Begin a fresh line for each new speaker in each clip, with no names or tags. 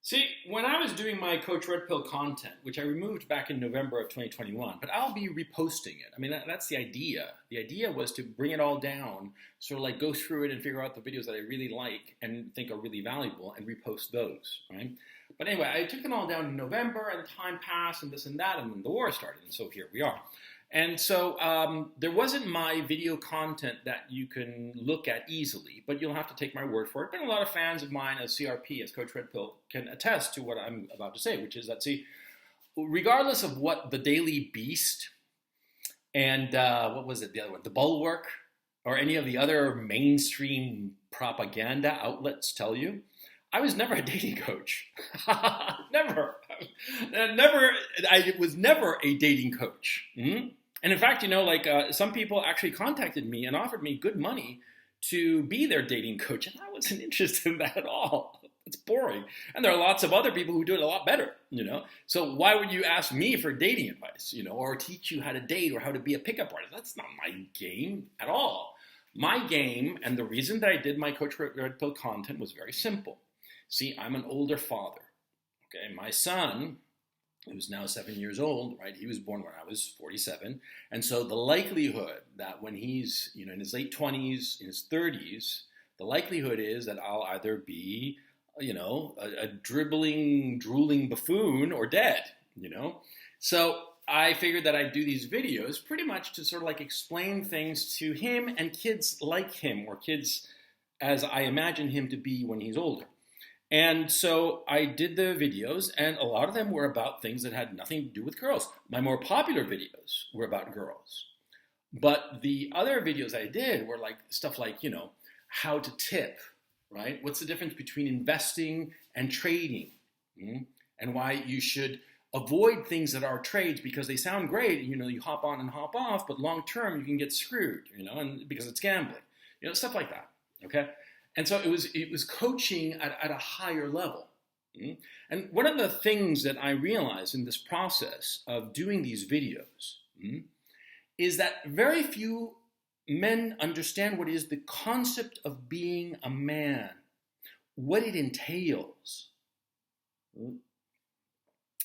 See, when I was doing my Coach Red Pill content, which I removed back in November of 2021, but I'll be reposting it. I mean, that's the idea. The idea was to bring it all down, sort of like go through it and figure out the videos that I really like and think are really valuable and repost those, right? But anyway, I took them all down in November and time passed and this and that, and then the war started, and so here we are. And so there wasn't my video content that you can look at easily, but you'll have to take my word for it. But a lot of fans of mine as CRP, as Coach Red Pill, can attest to what I'm about to say, which is that, see, regardless of what the Daily Beast and what was it, the other one, the Bulwark, or any of the other mainstream propaganda outlets tell you, I was never a dating coach. Never. I was never a dating coach. And in fact, some people actually contacted me and offered me good money to be their dating coach. And I wasn't interested in that at all. It's boring. And there are lots of other people who do it a lot better, So why would you ask me for dating advice, or teach you how to date or how to be a pickup artist? That's not my game at all. My game, and the reason that I did my Coach Red Pill content was very simple. See, I'm an older father. Okay, my son, who's now 7 years old, right? He was born when I was 47. And so the likelihood that when he's, in his late 20s, in his 30s, the likelihood is that I'll either be, a dribbling, drooling buffoon or dead, So I figured that I'd do these videos pretty much to sort of like explain things to him and kids like him, or kids as I imagine him to be when he's older. And so I did the videos, and a lot of them were about things that had nothing to do with girls. My more popular videos were about girls. But the other videos I did were like stuff like, how to tip, right? What's the difference between investing and trading? And why you should avoid things that are trades because they sound great. You hop on and hop off, but long term you can get screwed, and because it's gambling, stuff like that, okay? And so it was coaching at a higher level. And one of the things that I realized in this process of doing these videos is that very few men understand what is the concept of being a man, what it entails.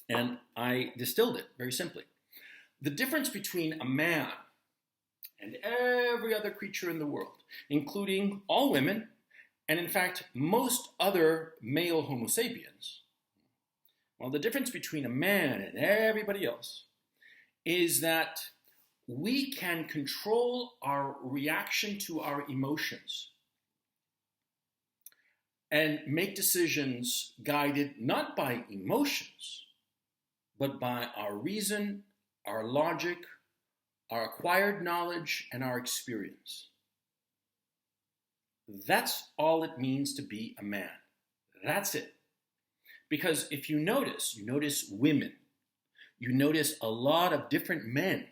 And I distilled it very simply. The difference between a man and every other creature in the world, including all women, and in fact, most other male Homo sapiens, well, the difference between a man and everybody else is that we can control our reaction to our emotions and make decisions guided not by emotions, but by our reason, our logic, our acquired knowledge, and our experience. That's all it means to be a man. That's it. Because if you notice women, you notice a lot of different men.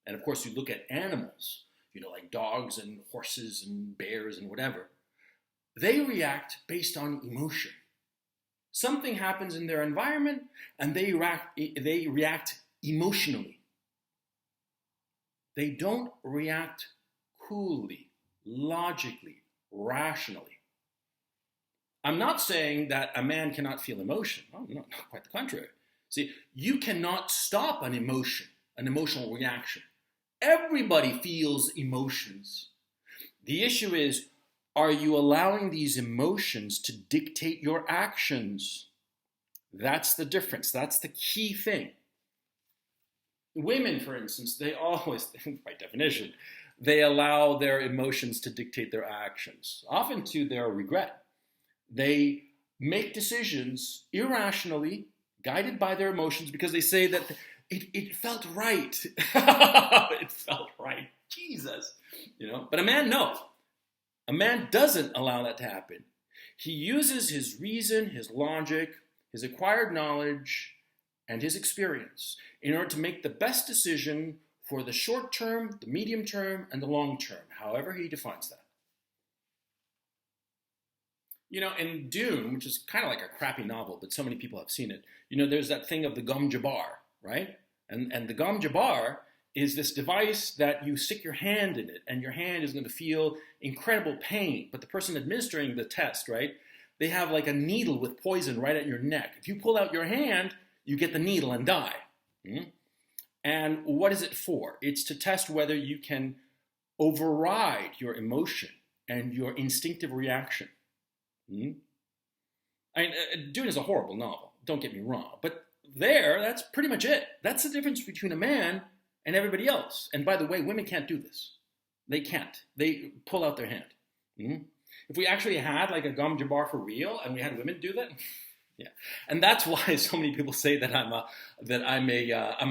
And of course, you look at animals, like dogs and horses and bears and whatever. They react based on emotion. Something happens in their environment and they react emotionally. They don't react coolly, logically, rationally. I'm not saying that a man cannot feel emotion. Oh, no, quite the contrary. See, you cannot stop an emotion, an emotional reaction. Everybody feels emotions. The issue is, are you allowing these emotions to dictate your actions? That's the difference. That's the key thing. Women, for instance, they always, by definition, they allow their emotions to dictate their actions, often to their regret. They make decisions irrationally, guided by their emotions, because they say that it felt right. It felt right. Jesus. But a man, no. A man doesn't allow that to happen. He uses his reason, his logic, his acquired knowledge, and his experience in order to make the best decision for the short term, the medium term, and the long term, however he defines that. In Dune, which is kind of like a crappy novel, but so many people have seen it, there's that thing of the Gom Jabbar, right? And the Gom Jabbar is this device that you stick your hand in it, and your hand is going to feel incredible pain. But the person administering the test, right, they have like a needle with poison right at your neck. If you pull out your hand, you get the needle and die. Hmm? And what is it for? It's to test whether you can override your emotion and your instinctive reaction. Hmm? I mean, Dune is a horrible novel, don't get me wrong, but that's pretty much it. That's the difference between a man and everybody else. And by the way, women can't do this. They can't. They pull out their hand. Hmm? If we actually had like a Gom Jabbar for real, and we had women do that, yeah. And that's why so many people say that I'm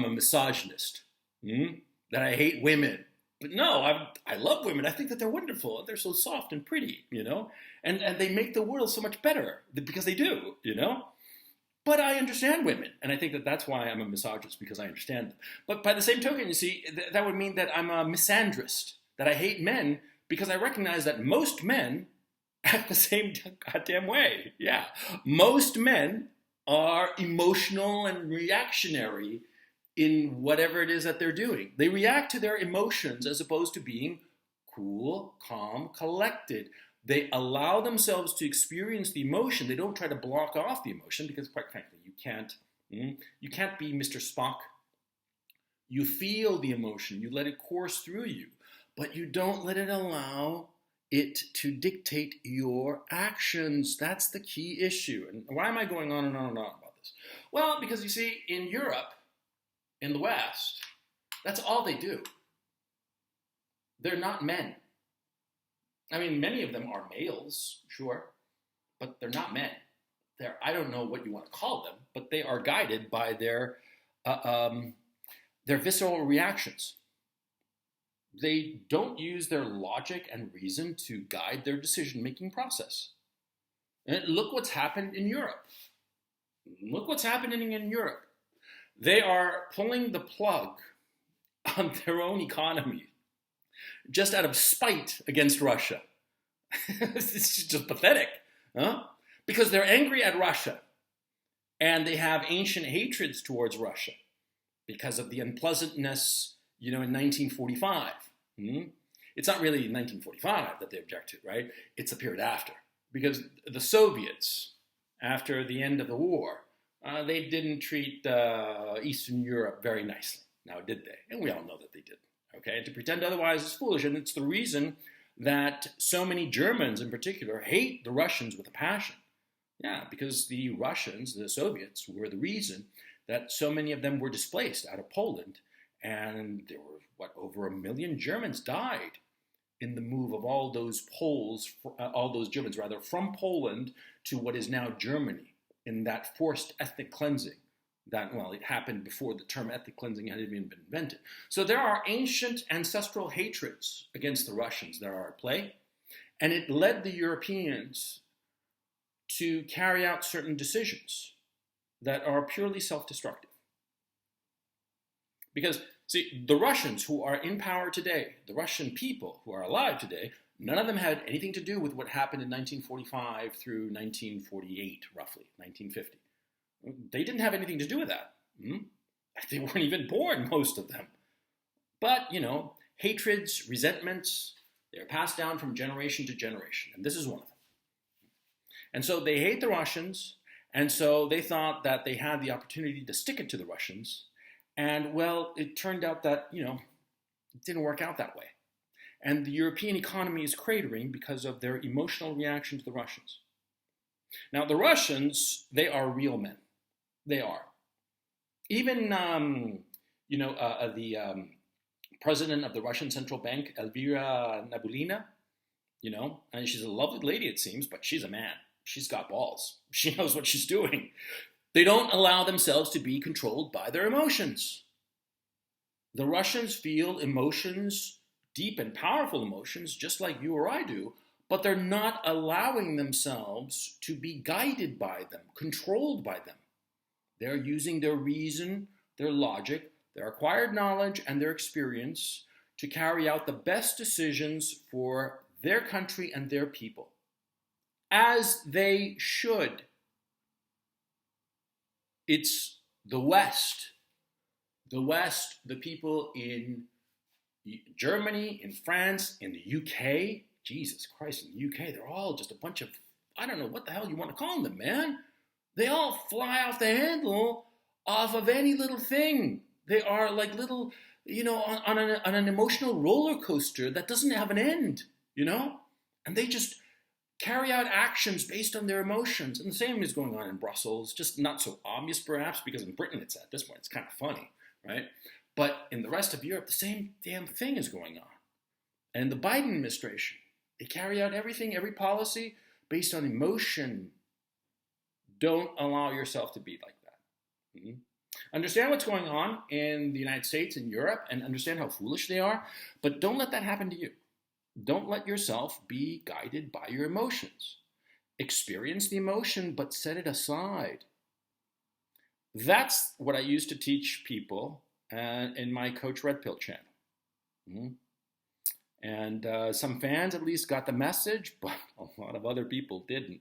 a misogynist, that I hate women. But no, I love women. I think that they're wonderful. They're so soft and pretty, and they make the world so much better because they do, But I understand women, and I think that that's why I'm a misogynist, because I understand them. But by the same token, you see, that would mean that I'm a misandrist, that I hate men because I recognize that most men act the same goddamn way. Yeah. Most men are emotional and reactionary in whatever it is that they're doing. They react to their emotions as opposed to being cool, calm, collected. They allow themselves to experience the emotion. They don't try to block off the emotion because, quite frankly, you can't. You can't be Mr. Spock. You feel the emotion. You let it course through you, but you don't let it allow it to dictate your actions. That's the key issue. And why am I going on and on and on about this? Well, because you see, in Europe, in the West, that's all they do. They're not men. I mean, many of them are males, sure, but they're not men. I don't know what you want to call them, but they are guided by their visceral reactions. They don't use their logic and reason to guide their decision-making process. And look what's happened in Europe. Look what's happening in Europe. They are pulling the plug on their own economy just out of spite against Russia. It's just pathetic, huh? Because they're angry at Russia, and they have ancient hatreds towards Russia because of the unpleasantness, in 1945. It's not really 1945 that they object to, right? It's the period after. Because the Soviets, after the end of the war, they didn't treat Eastern Europe very nicely. Now, did they? And we all know that they did. Okay, and to pretend otherwise is foolish, and it's the reason that so many Germans in particular hate the Russians with a passion. Yeah, because the Russians, the Soviets, were the reason that so many of them were displaced out of Poland, and there were, over 1 million Germans died in the move of all those Germans from Poland to what is now Germany, in that forced ethnic cleansing. It happened before the term ethnic cleansing had even been invented. So there are ancient ancestral hatreds against the Russians that are at play, and it led the Europeans to carry out certain decisions that are purely self-destructive. Because, see, the Russians who are in power today, the Russian people who are alive today, none of them had anything to do with what happened in 1945 through 1948, roughly, 1950. They didn't have anything to do with that. They weren't even born, most of them. But, hatreds, resentments, they're passed down from generation to generation, and this is one of them. And so they hate the Russians, and so they thought that they had the opportunity to stick it to the Russians, and, well, it turned out that, it didn't work out that way. And the European economy is cratering because of their emotional reaction to the Russians. Now, the Russians, they are real men. They are. Even, the president of the Russian Central Bank, Elvira Nabiullina, and she's a lovely lady, it seems, but she's a man. She's got balls. She knows what she's doing. They don't allow themselves to be controlled by their emotions. The Russians feel emotions, deep and powerful emotions, just like you or I do, but they're not allowing themselves to be guided by them, controlled by them. They're using their reason, their logic, their acquired knowledge, and their experience to carry out the best decisions for their country and their people, as they should. It's the West, the people in Germany, in France, in the UK. Jesus Christ, in the UK, they're all just a bunch of I don't know what the hell you want to call them, man. They all fly off the handle off of any little thing. They are like little, on an emotional roller coaster that doesn't have an end, and they just carry out actions based on their emotions. And the same is going on in Brussels, just not so obvious perhaps, because in Britain it's at this point, it's kind of funny, right? But in the rest of Europe, the same damn thing is going on. And the Biden administration, they carry out everything, every policy based on emotion. Don't allow yourself to be like that. Mm-hmm. Understand what's going on in the United States and Europe and understand how foolish they are, but don't let that happen to you. Don't let yourself be guided by your emotions. Experience the emotion, but set it aside. That's what I used to teach people in my Coach Red Pill channel. Mm-hmm. And some fans at least got the message, but a lot of other people didn't.